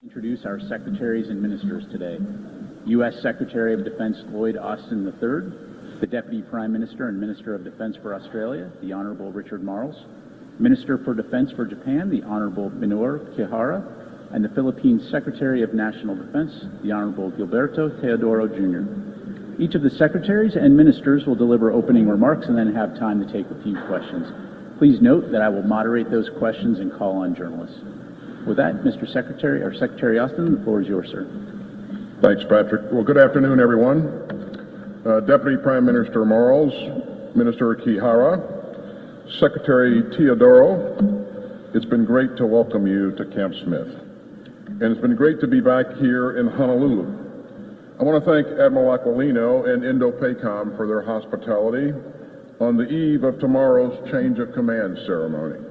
Introduce our secretaries and ministers today. U.S. Secretary of Defense Lloyd Austin III, the Deputy Prime Minister and Minister of Defense for Australia, the Honourable Richard Marles, Minister for Defense for Japan, the Honourable Minoru Kihara, and the Philippines Secretary of National Defense, the Honourable Gilberto Teodoro Jr. Each of the secretaries and ministers will deliver opening remarks and then have time to take a few questions. Please note that I will moderate those questions and call on journalists. With that, Mr. Secretary, or Secretary Austin, the floor is yours, sir. Thanks, Patrick. Well, good afternoon, everyone. Deputy Prime Minister Marles, Minister Kihara, Secretary Teodoro, it's been great to welcome you to Camp Smith. And it's been great to be back here in Honolulu. I want to thank Admiral Aquilino and Indo-PACOM for their hospitality on the eve of tomorrow's change of command ceremony.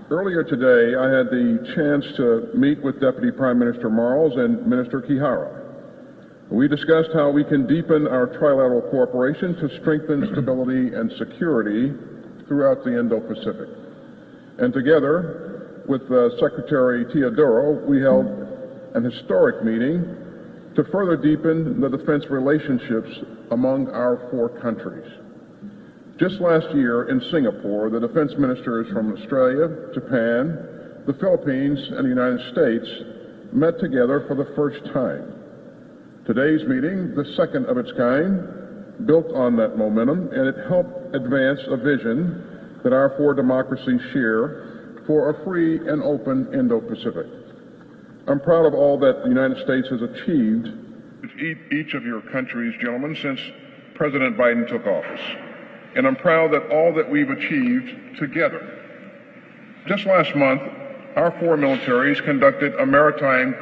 Earlier today, I had the chance to meet with Deputy Prime Minister Marles and Minister Kihara. We discussed how we can deepen our trilateral cooperation to strengthen stability and security throughout the Indo-Pacific. And together with Secretary Teodoro, we held an historic meeting to further deepen the defense relationships among our four countries. Just last year in Singapore, the defense ministers from Australia, Japan, the Philippines, and the United States met together for the first time. Today's meeting, the second of its kind, built on that momentum, and it helped advance a vision that our four democracies share for a free and open Indo-Pacific. I'm proud of all that the United States has achieved, each of your countries, gentlemen, since President Biden took office. And I'm proud that all that we've achieved together. Just last month, our four militaries conducted a maritime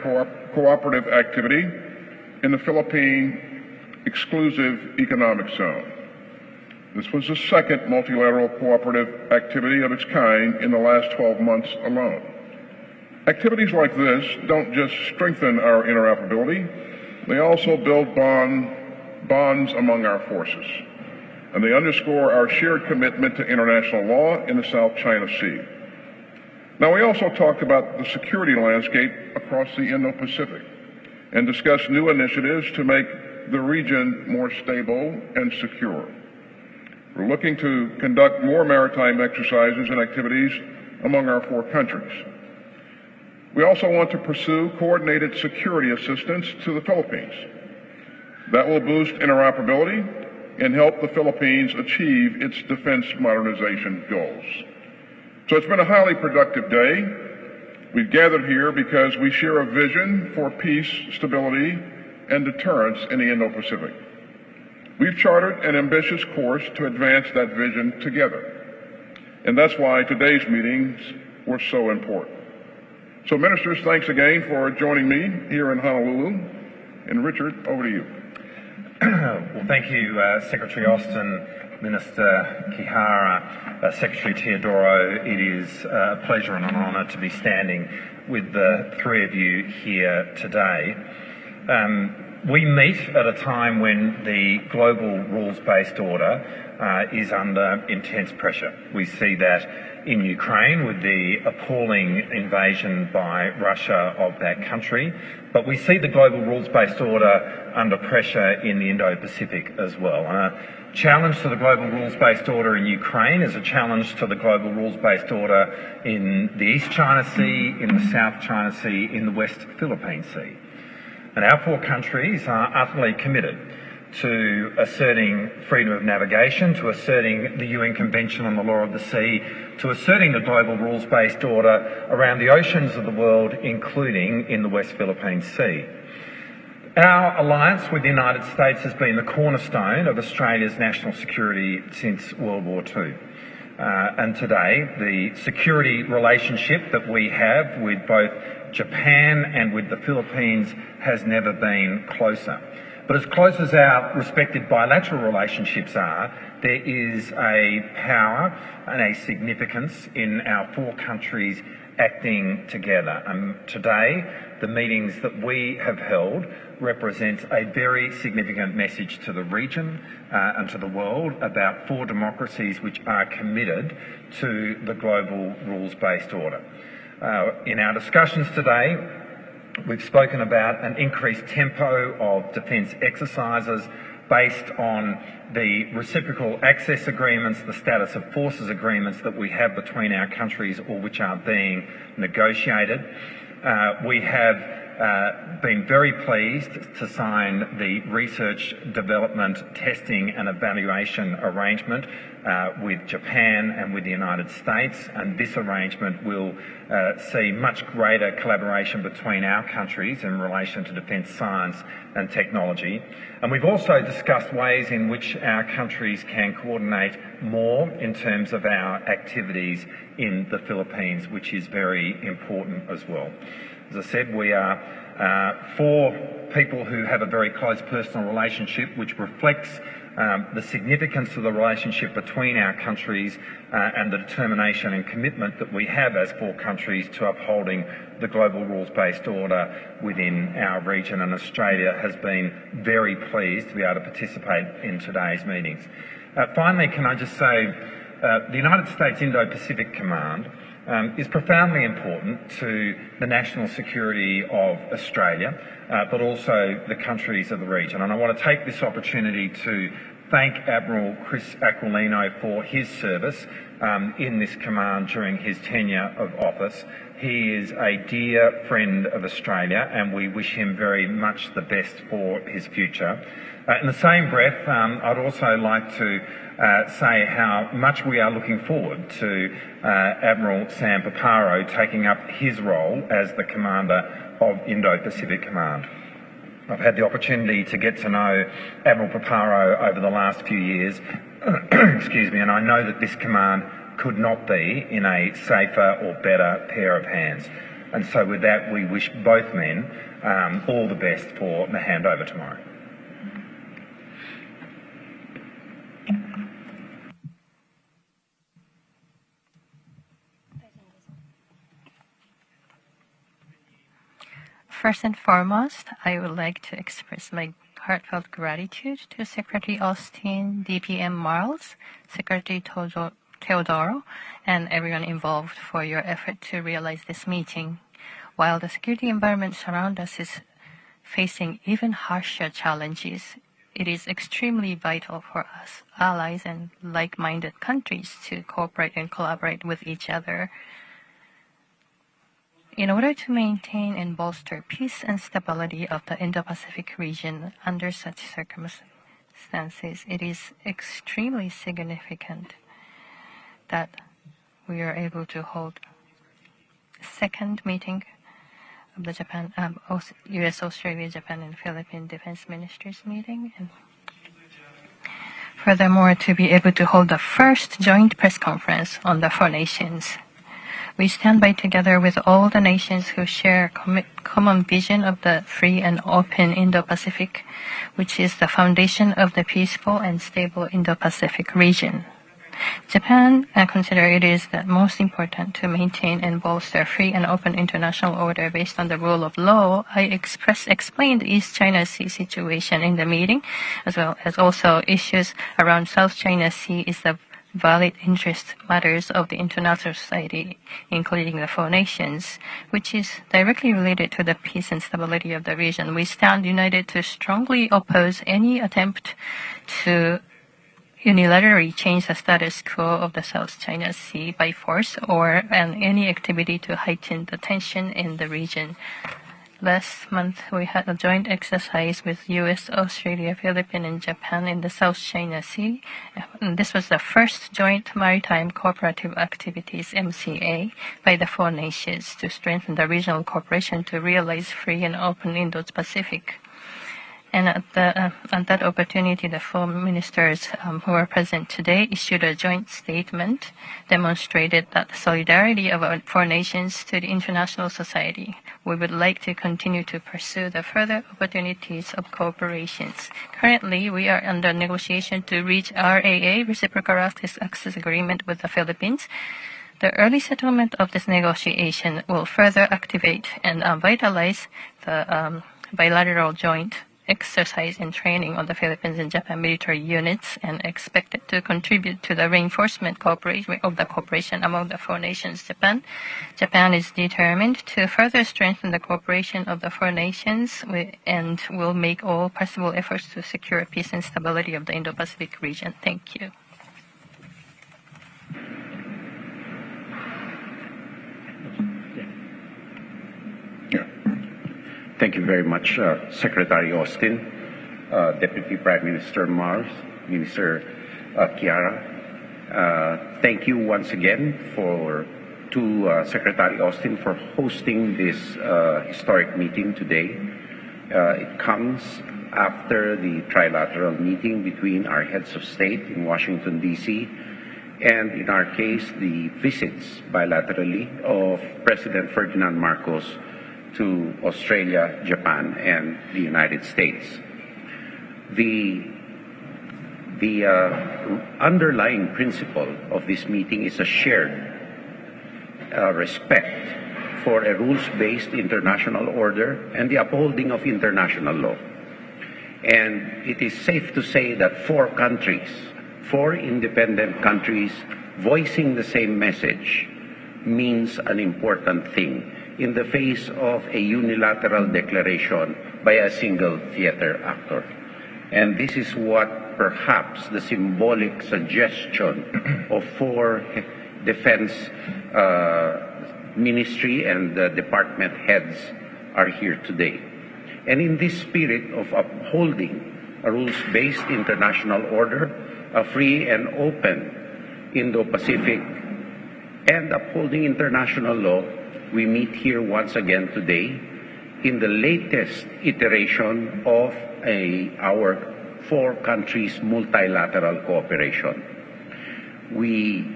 cooperative activity in the Philippine Exclusive Economic Zone. This was the second multilateral cooperative activity of its kind in the last 12 months alone. Activities like this don't just strengthen our interoperability, they also build bonds among our forces. And they underscore our shared commitment to international law in the South China Sea. Now, we also talked about the security landscape across the Indo-Pacific and discussed new initiatives to make the region more stable and secure. We're looking to conduct more maritime exercises and activities among our four countries. We also want to pursue coordinated security assistance to the Philippines. That will boost interoperability and help the Philippines achieve its defense modernization goals. So it's been a highly productive day. We've gathered here because we share a vision for peace, stability, and deterrence in the Indo-Pacific. We've charted an ambitious course to advance that vision together. And that's why today's meetings were so important. So, ministers, thanks again for joining me here in Honolulu. And Richard, over to you. Well, thank you, Secretary Austin, Minister Kihara, Secretary Teodoro. It is a pleasure and an honour to be standing with the three of you here today. We meet at a time when the global rules-based order is under intense pressure. We see that in Ukraine with the appalling invasion by Russia of that country, but we see the global rules-based order under pressure in the Indo-Pacific as well. A challenge to the global rules-based order in Ukraine is a challenge to the global rules-based order in the East China Sea, in the South China Sea, in the West Philippine Sea. And our four countries are utterly committed to asserting freedom of navigation, to asserting the UN Convention on the Law of the Sea, to asserting the global rules-based order around the oceans of the world, including in the West Philippine Sea. Our alliance with the United States has been the cornerstone of Australia's national security since World War II. And today, the security relationship that we have with both Japan and with the Philippines has never been closer. But as close as our respective bilateral relationships are, there is a power and a significance in our four countries acting together. And today, the meetings that we have held represents a very significant message to the region and to the world about four democracies which are committed to the global rules-based order. In our discussions today, We've spoken about an increased tempo of defence exercises based on the reciprocal access agreements, the status of forces agreements that we have between our countries or which are being negotiated. We have been very pleased to sign the research, development, testing and evaluation arrangement with Japan and with the United States, and this arrangement will see much greater collaboration between our countries in relation to defence science and technology. And we've also discussed ways in which our countries can coordinate more in terms of our activities in the Philippines, which is very important as well. As I said, we are four people who have a very close personal relationship, which reflects the significance of the relationship between our countries and the determination and commitment that we have as four countries to upholding the global rules-based order within our region, and Australia has been very pleased to be able to participate in today's meetings. Finally, can I just say, the United States Indo-Pacific Command is profoundly important to the national security of Australia, but also the countries of the region. And I want to take this opportunity to thank Admiral Chris Aquilino for his service in this command during his tenure of office. He is a dear friend of Australia, and we wish him very much the best for his future. In the same breath, I'd also like to say how much we are looking forward to Admiral Sam Paparo taking up his role as the Commander of Indo-Pacific Command. I've had the opportunity to get to know Admiral Paparo over the last few years, excuse me, and I know that this command could not be in a safer or better pair of hands. And so with that, we wish both men all the best for the handover tomorrow. First and foremost, I would like to express my heartfelt gratitude to Secretary Austin, DPM Marles, Secretary Teodoro, and everyone involved for your effort to realize this meeting. While the security environment surrounding us is facing even harsher challenges, it is extremely vital for us, allies and like-minded countries, to cooperate and collaborate with each other. In order to maintain and bolster peace and stability of the Indo-Pacific region under such circumstances, it is extremely significant that we are able to hold a second meeting of the U.S., Australia, Japan, and Philippine Defense Ministers meeting. And furthermore, to be able to hold the first joint press conference on the four nations. We stand by together with all the nations who share a common vision of the free and open Indo-Pacific, which is the foundation of the peaceful and stable Indo-Pacific region. Japan considers it is the most important to maintain and bolster free and open international order based on the rule of law. I explained the East China Sea situation in the meeting, as well as also issues around South China Sea is the valid interest matters of the international society, including the four nations, which is directly related to the peace and stability of the region. We stand united to strongly oppose any attempt to unilaterally change the status quo of the South China Sea by force or any activity to heighten the tension in the region. Last month, we had a joint exercise with U.S., Australia, Philippines, and Japan in the South China Sea. And this was the first joint maritime cooperative activities, MCA, by the four nations to strengthen the regional cooperation to realize free and open Indo-Pacific. And at that opportunity, the four ministers who are present today issued a joint statement, demonstrated that the solidarity of our four nations to the international society. We would like to continue to pursue the further opportunities of cooperations. Currently, we are under negotiation to reach RAA, Reciprocal Access Agreement, with the Philippines. The early settlement of this negotiation will further activate and vitalize the bilateral joint exercise and training on the Philippines and Japan military units and expected to contribute to the reinforcement of the cooperation among the four nations. Japan is determined to further strengthen the cooperation of the four nations and will make all possible efforts to secure peace and stability of the Indo-Pacific region. Thank you. Thank you very much, Secretary Austin, Deputy Prime Minister Mars, Minister Chiara. Thank you once again to Secretary Austin for hosting this historic meeting today. It comes after the trilateral meeting between our heads of state in Washington, D.C., and in our case, the visits bilaterally of President Ferdinand Marcos to Australia, Japan, and the United States. The underlying principle of this meeting is a shared respect for a rules-based international order and the upholding of international law. And it is safe to say that four independent countries voicing the same message means an important thing in the face of a unilateral declaration by a single theater actor. And this is what perhaps the symbolic suggestion of four defense ministry and department heads are here today. And in this spirit of upholding a rules-based international order, a free and open Indo-Pacific, and upholding international law, we meet here once again today in the latest iteration of our four countries' multilateral cooperation. We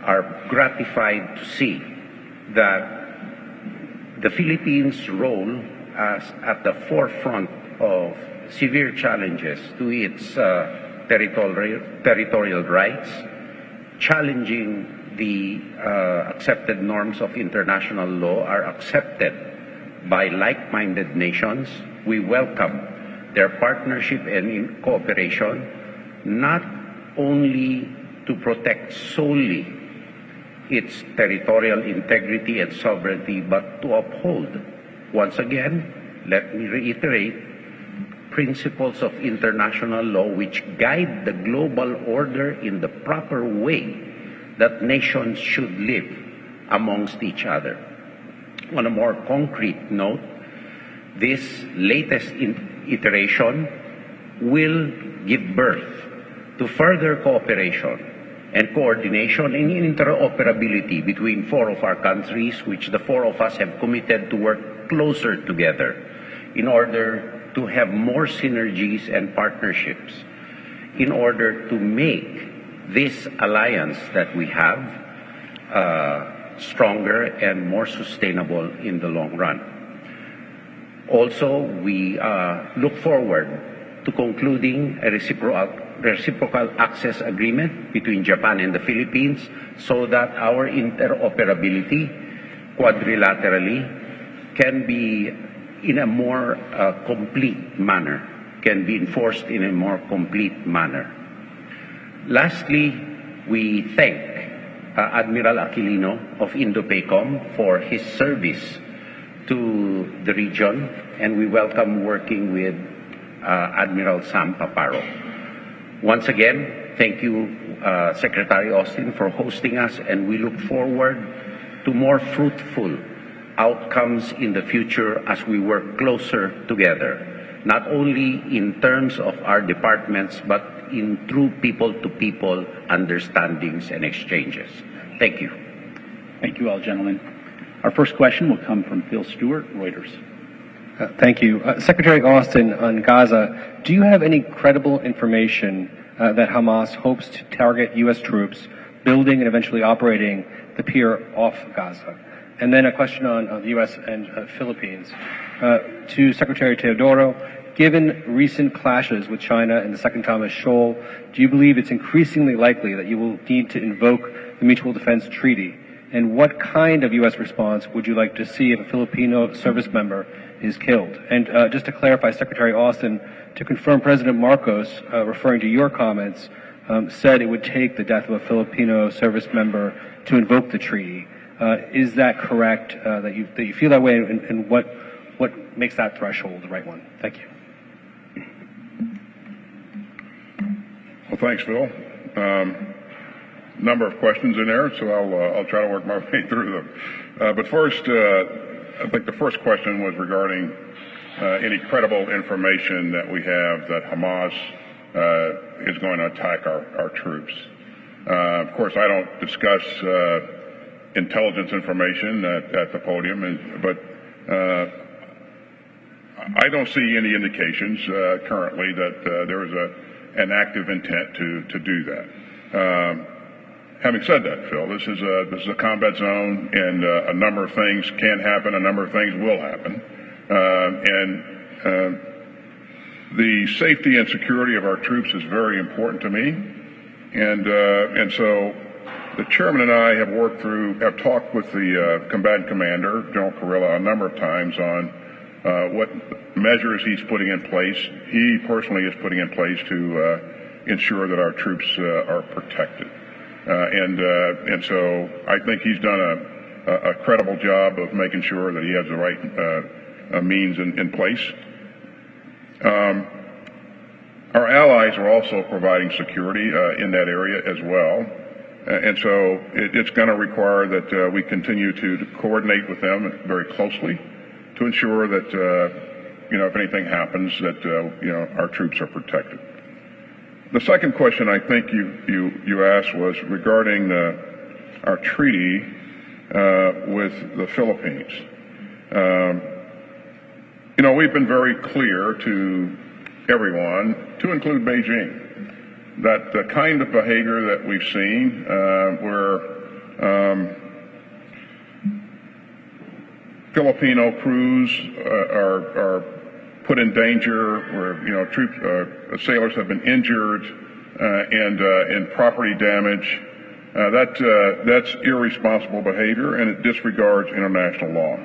are gratified to see that the Philippines' role as at the forefront of severe challenges to its territorial rights, challenging the accepted norms of international law are accepted by like-minded nations. We welcome their partnership and in cooperation, not only to protect solely its territorial integrity and sovereignty, but to uphold, once again, let me reiterate, principles of international law which guide the global order in the proper way that nations should live amongst each other. On a more concrete note, this latest iteration will give birth to further cooperation and coordination and interoperability between four of our countries, which the four of us have committed to work closer together in order to have more synergies and partnerships, in order to make this alliance that we have stronger and more sustainable in the long run. Also, we look forward to concluding a reciprocal access agreement between Japan and the Philippines so that our interoperability quadrilaterally can be in a more complete manner, can be enforced in a more complete manner. Lastly, we thank Admiral Aquilino of Indo-PACOM for his service to the region, and we welcome working with Admiral Sam Paparo. Once again, thank you, Secretary Austin, for hosting us, and we look forward to more fruitful outcomes in the future as we work closer together, not only in terms of our departments, but in true people-to-people understandings and exchanges. Thank you. Thank you all, gentlemen. Our first question will come from Phil Stewart, Reuters. Thank you. Secretary Austin, on Gaza, do you have any credible information that Hamas hopes to target U.S. troops building and eventually operating the pier off Gaza? And then a question on the U.S. and Philippines. To Secretary Teodoro, given recent clashes with China and the Second Thomas Shoal, do you believe it's increasingly likely that you will need to invoke the Mutual Defense Treaty And what kind of U.S. response would you like to see if a Filipino service member is killed? And just to clarify, Secretary Austin, to confirm, President Marcos, referring to your comments, said it would take the death of a Filipino service member to invoke the treaty. Is that correct? That you feel that way, and what makes that threshold the right one? Thank you. Well, thanks, Phil. Number of questions in there, so I'll try to work my way through them. But first, I think the first question was regarding any credible information that we have that Hamas is going to attack our troops. Of course, I don't discuss intelligence information at the podium, but I don't see any indications currently that there is an active intent to do that. Having said that, Phil, this is a combat zone, and a number of things can happen, a number of things will happen, and the safety and security of our troops is very important to me, and so the chairman and I have talked with the combatant commander, General Kurilla, a number of times on what measures he's putting in place. He personally is putting in place to ensure that our troops are protected. And so I think he's done a credible job of making sure that he has the right means in place. Our allies are also providing security in that area as well. And so it's going to require that we continue to coordinate with them very closely to ensure that, if anything happens, that, our troops are protected. The second question I think you asked was regarding our treaty with the Philippines. We've been very clear to everyone, to include Beijing, that the kind of behavior that we've seen where Filipino crews are put in danger, where sailors have been injured and property damage. That's irresponsible behavior, and it disregards international law.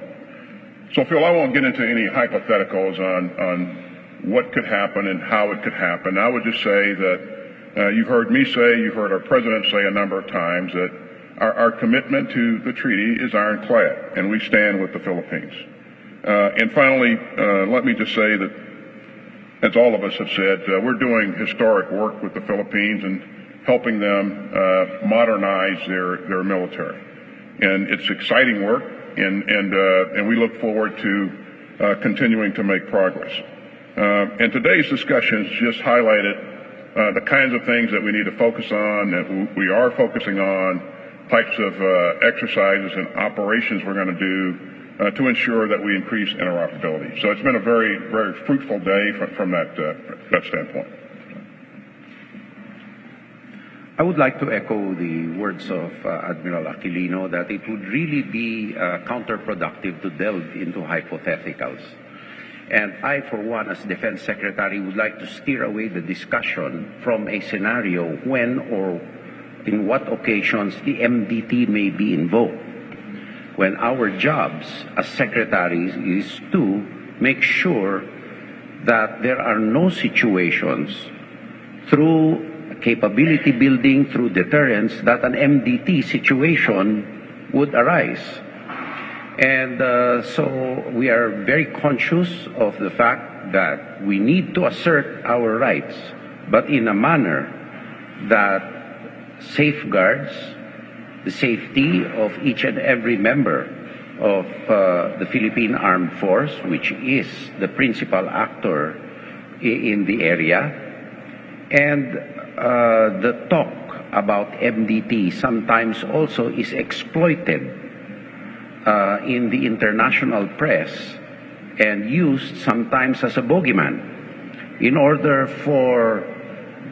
So, Phil, I won't get into any hypotheticals on what could happen and how it could happen. I would just say that you've heard me say, you've heard our president say a number of times that our commitment to the treaty is ironclad, and we stand with the Philippines. And finally, let me just say that, as all of us have said, we're doing historic work with the Philippines and helping them modernize their military. And it's exciting work, and we look forward to continuing to make progress. And today's discussions just highlighted the kinds of things that we need to focus on, that we are focusing on, types of exercises and operations we're going to do to ensure that we increase interoperability. So it's been a very, very fruitful day from that standpoint. I would like to echo the words of Admiral Aquilino that it would really be counterproductive to delve into hypotheticals. And I, for one, as Defense Secretary, would like to steer away the discussion from a scenario when or in what occasions the MDT may be invoked, when our jobs as secretaries is to make sure that there are no situations through capability building, through deterrence, that an MDT situation would arise. And so we are very conscious of the fact that we need to assert our rights, but in a manner that safeguards the safety of each and every member of the Philippine Armed Force, which is the principal actor in the area. And the talk about MDT sometimes also is exploited in the international press and used sometimes as a bogeyman in order for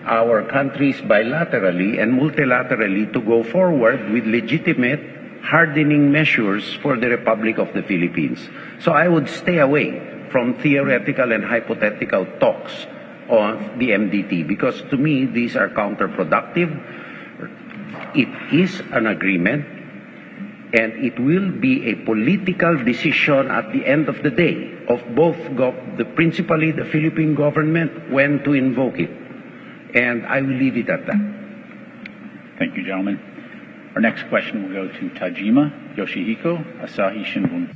our countries bilaterally and multilaterally to go forward with legitimate hardening measures for the Republic of the Philippines. So I would stay away from theoretical and hypothetical talks on the MDT, because to me these are counterproductive. It is an agreement. And it will be a political decision at the end of the day of both, principally the Philippine government, when to invoke it. And I will leave it at that. Thank you, gentlemen. Our next question will go to Tajima Yoshihiko, Asahi Shimbun.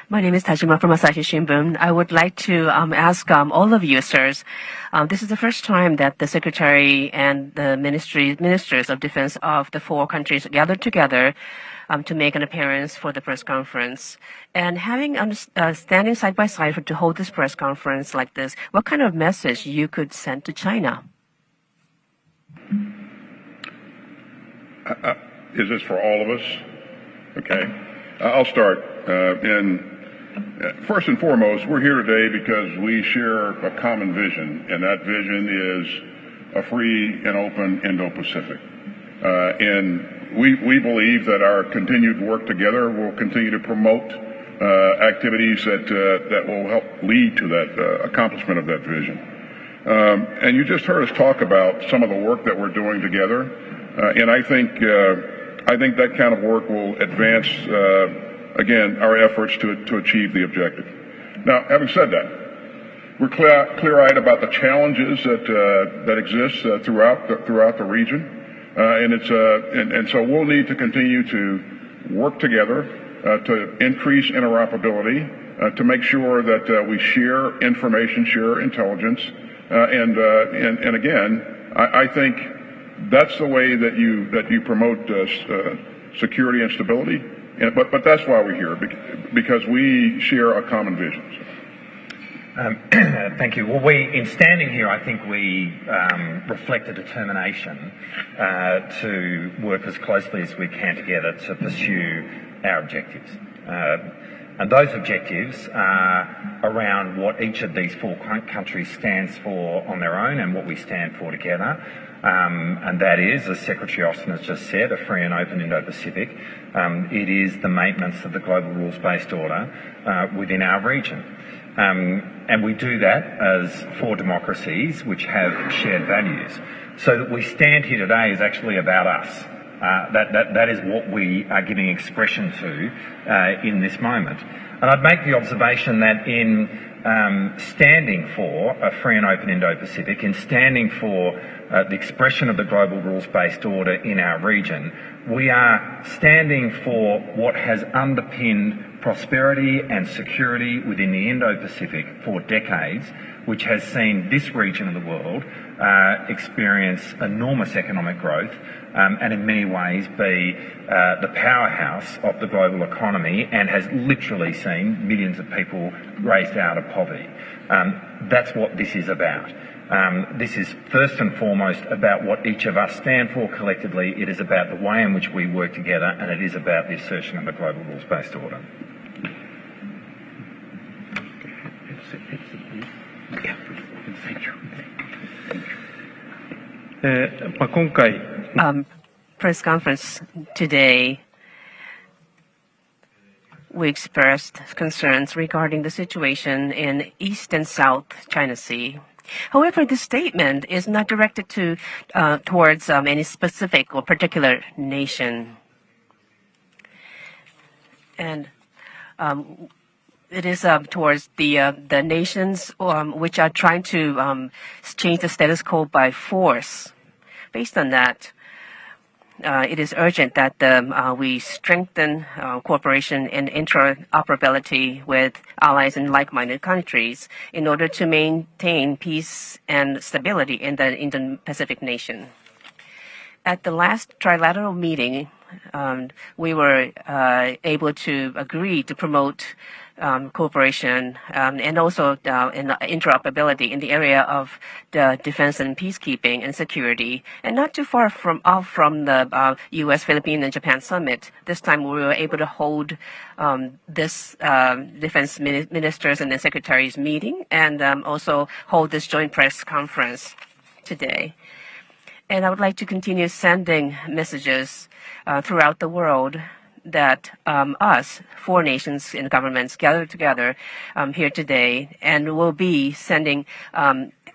My name is Tajima from Asahi Shimbun. I would like to ask all of you, sirs, this is the first time that the Secretary and the ministers of defense of the four countries gathered together to make an appearance for the press conference. And having standing side by side to hold this press conference like this, what kind of message you could send to China? Is this for all of us? Okay. I'll start. First and foremost, we're here today because we share a common vision, and that vision is a free and open Indo-Pacific. And we believe that our continued work together will continue to promote activities that will help lead to that accomplishment of that vision. And you just heard us talk about some of the work that we're doing together, and I think that kind of work will advance, again, our efforts to achieve the objective. Now, having said that, we're clear-eyed about the challenges that exist throughout the region, and so we'll need to continue to work together to increase interoperability, to make sure that we share information, share intelligence, and again, I think that's the way that you promote security and stability. But that's why we're here, because we share a common vision. Thank you. Well, in standing here, I think we reflect a determination to work as closely as we can together to pursue our objectives. And those objectives are around what each of these four countries stands for on their own and what we stand for together. And that is, as Secretary Austin has just said, a free and open Indo-Pacific. It is the maintenance of the global rules-based order within our region. And we do that as four democracies which have shared values. So that we stand here today is actually about us. That is what we are giving expression to in this moment. And I'd make the observation that in standing for a free and open Indo-Pacific, in standing for the expression of the global rules-based order in our region, we are standing for what has underpinned prosperity and security within the Indo-Pacific for decades, which has seen this region of the world experience enormous economic growth and in many ways be the powerhouse of the global economy and has literally seen millions of people raised out of poverty. That's what this is about. This is first and foremost about what each of us stand for collectively. It is about the way in which we work together, and it is about the assertion of the global rules-based order. Press conference today, we expressed concerns regarding the situation in East and South China Sea. However, this statement is not directed towards any specific or particular nation. And it is towards the nations which are trying to change the status quo by force. Based on that, it is urgent that we strengthen cooperation and interoperability with allies and like-minded countries in order to maintain peace and stability in the Indo-Pacific nation. At the last Trilateral meeting, we were able to agree to promote cooperation and also interoperability in the area of the defense and peacekeeping and security, and not too far off from the U.S., Philippines, and Japan summit. This time we were able to hold this defense ministers and the secretaries meeting and also hold this joint press conference today. And I would like to continue sending messages throughout the world that us, four nations and governments, gathered together here today, and will be sending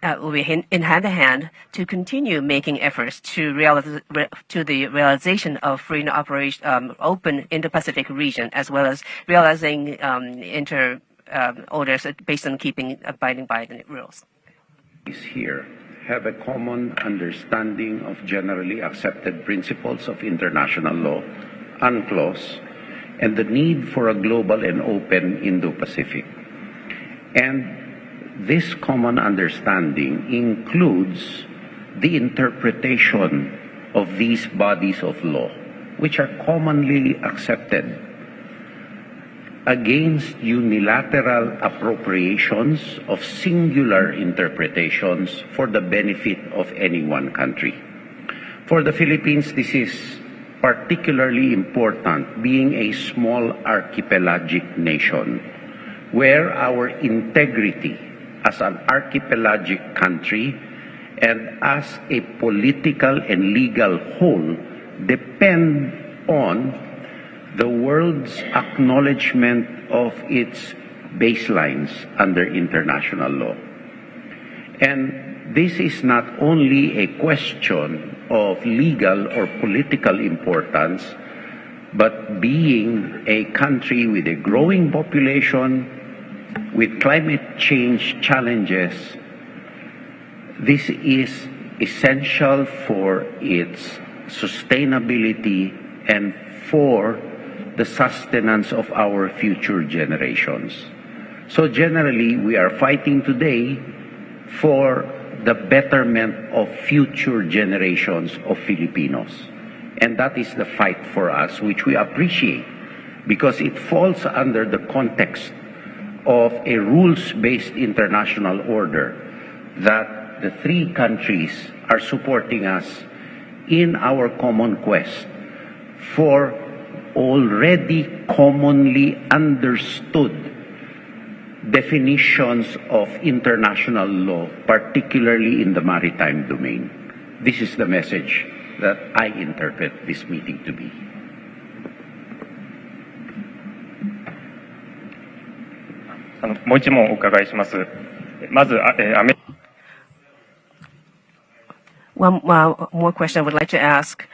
in hand in hand to continue making efforts to the realization of free and open Indo-Pacific region, as well as realizing orders based on abiding by the rules. Here have a common understanding of generally accepted principles of international law, UNCLOS, and the need for a global and open Indo-Pacific. And this common understanding includes the interpretation of these bodies of law, which are commonly accepted, against unilateral appropriations of singular interpretations for the benefit of any one country. For the Philippines, this is particularly important, being a small archipelagic nation, where our integrity as an archipelagic country and as a political and legal whole depend on the world's acknowledgement of its baselines under international law. And this is not only a question of legal or political importance, but being a country with a growing population, with climate change challenges, this is essential for its sustainability and for the sustenance of our future generations. So generally, we are fighting today for the betterment of future generations of Filipinos. And that is the fight for us, which we appreciate, because it falls under the context of a rules-based international order that the three countries are supporting us in our common quest for already commonly understood definitions of international law, particularly in the maritime domain. This is the message that I interpret this meeting to be. One more question I would like to ask.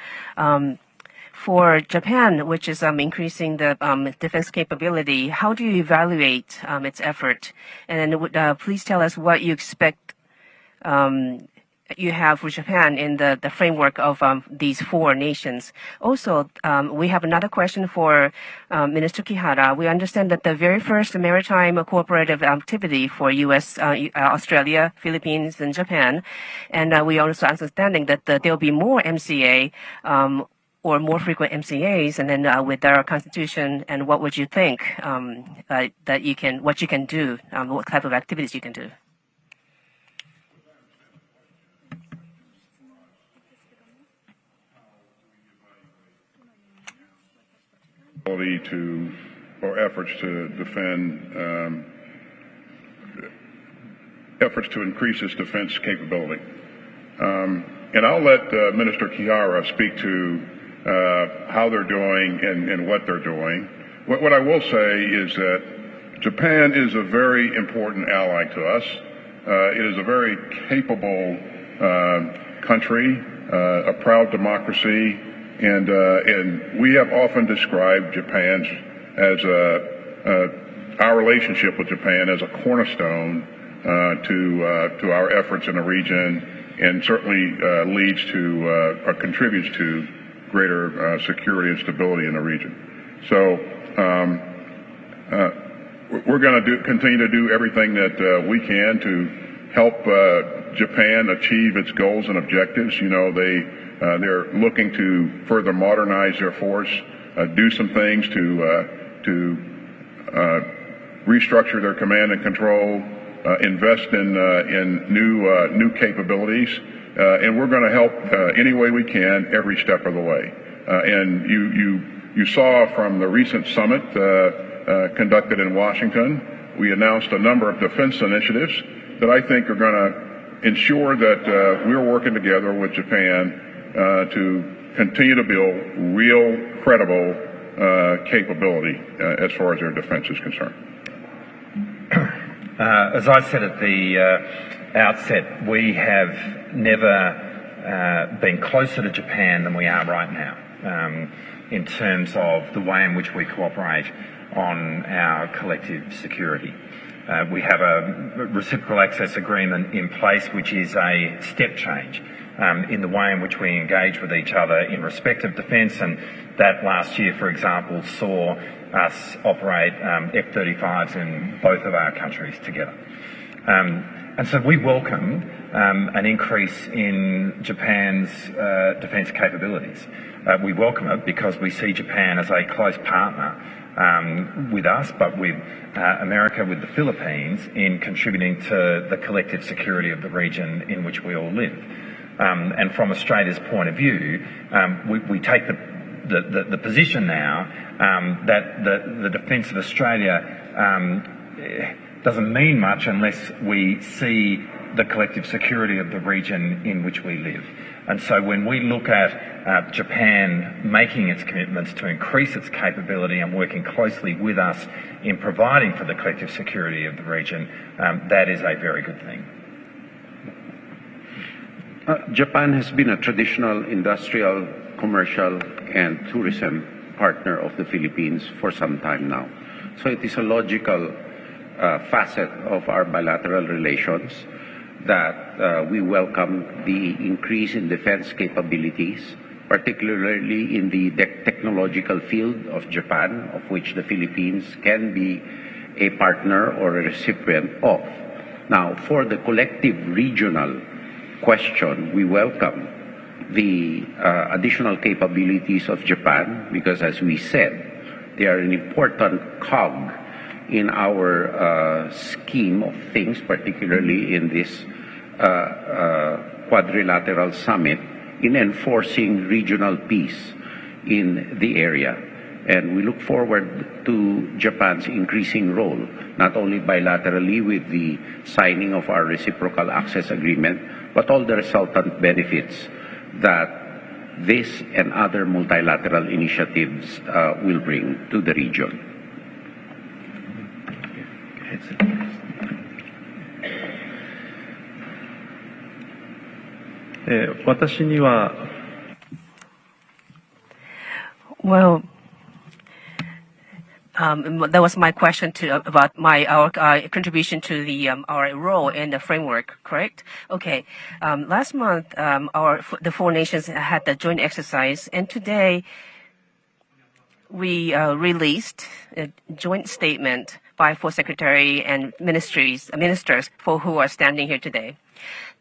For Japan, which is increasing the defense capability, how do you evaluate its effort? And then please tell us what you expect you have for Japan in the framework of these four nations. Also, we have another question for Minister Kihara. We understand that the very first maritime cooperative activity for U.S., Australia, Philippines, and Japan, and we also understanding that there will be more MCA or more frequent MCAs, and then with our constitution, and what would you think what you can do, what type of activities you can do? Or efforts to defend, efforts to increase its defense capability. And I'll let Minister Kihara speak to how they're doing and what they're doing. What I will say is that Japan is a very important ally to us. It is a very capable country, a proud democracy, and we have often described Japan as our relationship with Japan as a cornerstone to our efforts in the region, and certainly leads to or contributes to greater security and stability in the region. So we're going to continue to do everything that we can to help Japan achieve its goals and objectives. You know, they're looking to further modernize their force, do some things to restructure their command and control, invest in new capabilities, and we're going to help any way we can, every step of the way. And you saw from the recent summit conducted in Washington, we announced a number of defense initiatives that I think are going to ensure that we're working together with Japan to continue to build real, credible capability as far as their defense is concerned. As I said at the outset, we have never been closer to Japan than we are right now in terms of the way in which we cooperate on our collective security. We have a reciprocal access agreement in place, which is a step change in the way in which we engage with each other in respect of defence, and that last year, for example, saw us operate F-35s in both of our countries together. And so we welcome an increase in Japan's defence capabilities. We welcome it because we see Japan as a close partner with us, but with America, with the Philippines, in contributing to the collective security of the region in which we all live. And from Australia's point of view, we take the position now that the defence of Australia doesn't mean much unless we see the collective security of the region in which we live. And so when we look at Japan making its commitments to increase its capability and working closely with us in providing for the collective security of the region, that is a very good thing. Japan has been a traditional industrial, commercial, and tourism partner of the Philippines for some time now. So it is a logical facet of our bilateral relations that we welcome the increase in defense capabilities, particularly in the technological field of Japan, of which the Philippines can be a partner or a recipient of. Now, for the collective regional question, we welcome the additional capabilities of Japan because, as we said, they are an important cog in our scheme of things, particularly in this quadrilateral summit, in enforcing regional peace in the area. And we look forward to Japan's increasing role, not only bilaterally with the signing of our reciprocal access agreement, but all the resultant benefits that this and other multilateral initiatives will bring to the region. 私には Well, that was my question about our contribution to our role in the framework, correct? Okay. Last month, the four nations had the joint exercise, and today we released a joint statement by four secretary and ministers who are standing here today.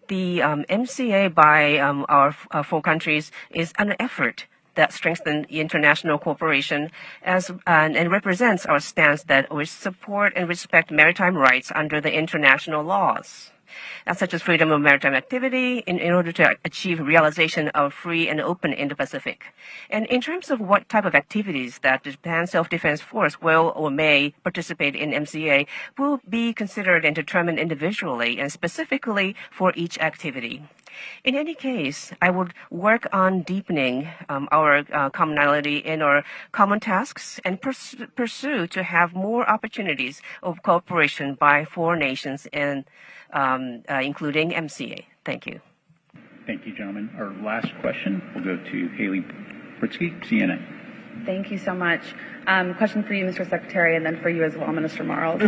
The MCA by our four countries is an effort that strengthens international cooperation and represents our stance that we support and respect maritime rights under the international laws, such as freedom of maritime activity in order to achieve realization of free and open Indo-Pacific. And in terms of what type of activities that the Japan Self-Defense Force will or may participate in MCA will be considered and determined individually and specifically for each activity. In any case, I would work on deepening our commonality in our common tasks and pursue to have more opportunities of cooperation by four nations and including MCA. Thank you. Thank you, gentlemen. Our last question will go to Haley Britsky, CNN. Thank you so much. Question for you, Mr. Secretary, and then for you as well, Minister Marles.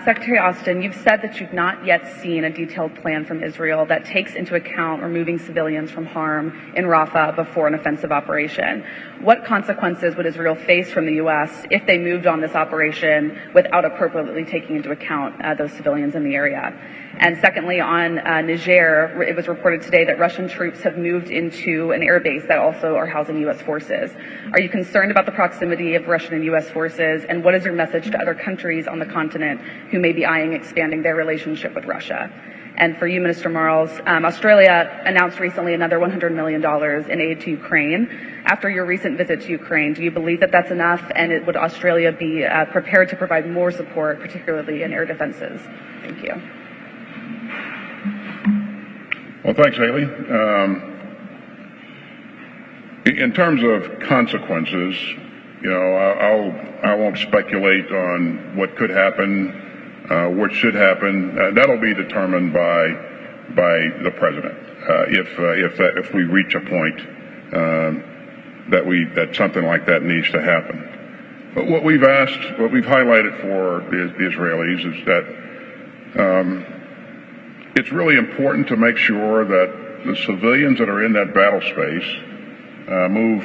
Secretary Austin, you've said that you've not yet seen a detailed plan from Israel that takes into account removing civilians from harm in Rafah before an offensive operation. What consequences would Israel face from the U.S. if they moved on this operation without appropriately taking into account those civilians in the area? And secondly, on Niger, it was reported today that Russian troops have moved into an air base that also are housing U.S. forces. Are you concerned about the proximity of Russian and U.S. forces, and what is your message to other countries on the continent who may be eyeing expanding their relationship with Russia? And for you, Minister Marles, Australia announced recently another $100 million in aid to Ukraine. After your recent visit to Ukraine, do you believe that that's enough, and would Australia be prepared to provide more support, particularly in air defenses? Thank you. Well, thanks, Haley. In terms of consequences, I won't speculate on what could happen which should happen. That'll be determined by the president if we reach a point that something like that needs to happen. But what we've highlighted for the Israelis is that it's really important to make sure that the civilians that are in that battle space move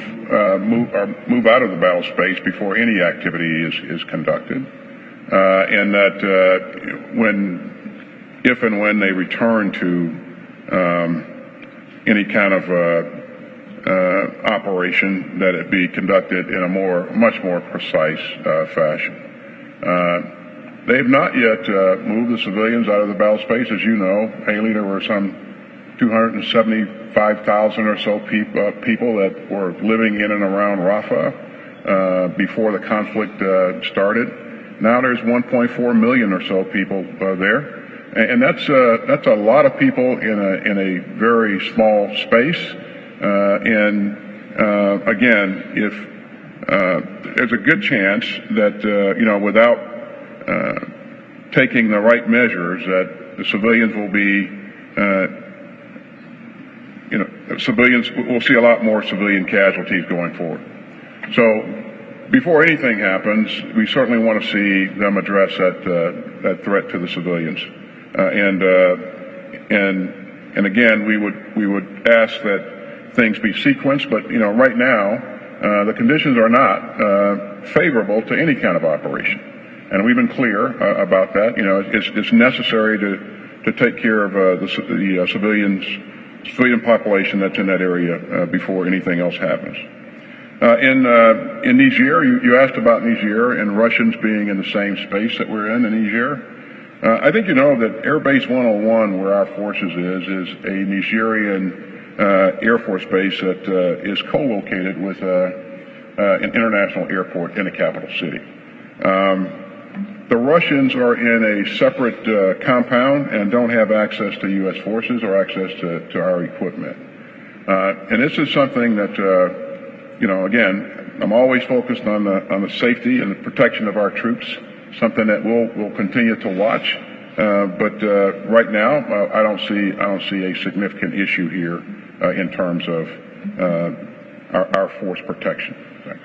out of the battle space before any activity is conducted, and that if and when they return to any kind of operation, that it be conducted in a much more precise fashion. They have not yet moved the civilians out of the battle space. As you know, Haley, there were some 275,000 or so people that were living in and around Rafah before the conflict started. Now there's 1.4 million or so people there, and that's a lot of people in a very small space. Again, if there's a good chance that without taking the right measures, that the civilians will be, we'll see a lot more civilian casualties going forward. So before anything happens, we certainly want to see them address that threat to the civilians. And again, we would ask that things be sequenced, but right now the conditions are not favorable to any kind of operation, and we've been clear about that. It's necessary to take care of the civilian population that's in that area before anything else happens. In Niger, you asked about Niger and Russians being in the same space that we're in Niger. I think you know that Air Base 101, where our forces is a Nigerian Air Force base that is co-located with an international airport in the capital city. The Russians are in a separate compound and don't have access to U.S. forces or access to our equipment. And this is something that, again, I'm always focused on the safety and the protection of our troops, something that we'll continue to watch. But right now, I don't see a significant issue here in terms of our force protection. Thanks.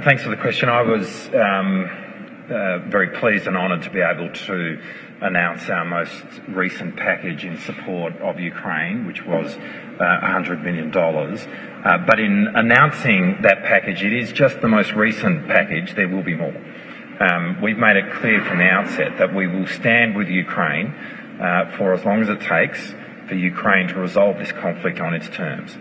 Thanks for the question. I was very pleased and honoured to be able to announce our most recent package in support of Ukraine, which was $100 million. But in announcing that package, it is just the most recent package. There will be more. We've made it clear from the outset that we will stand with Ukraine for as long as it takes for Ukraine to resolve this conflict on its terms.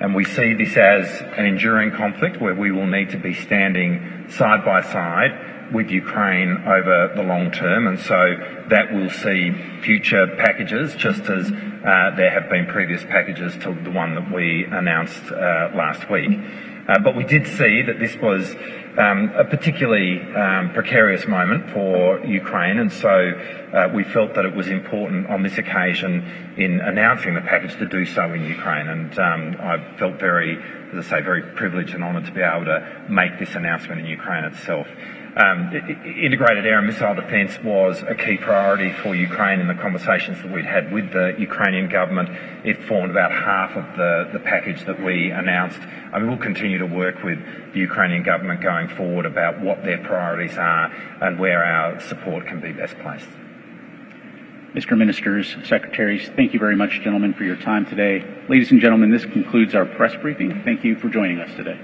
And we see this as an enduring conflict where we will need to be standing side by side with Ukraine over the long term, and so that will see future packages, just as there have been previous packages to the one that we announced last week. But we did see that this was a particularly precarious moment for Ukraine, and so we felt that it was important on this occasion in announcing the package to do so in Ukraine. And I felt very privileged and honoured to be able to make this announcement in Ukraine itself. Integrated air and missile defence was a key priority for Ukraine in the conversations that we'd had with the Ukrainian government. It formed about half of the package that we announced. And we'll continue to work with the Ukrainian government going forward about what their priorities are and where our support can be best placed. Mr. Ministers, Secretaries, thank you very much, gentlemen, for your time today. Ladies and gentlemen, this concludes our press briefing. Thank you for joining us today.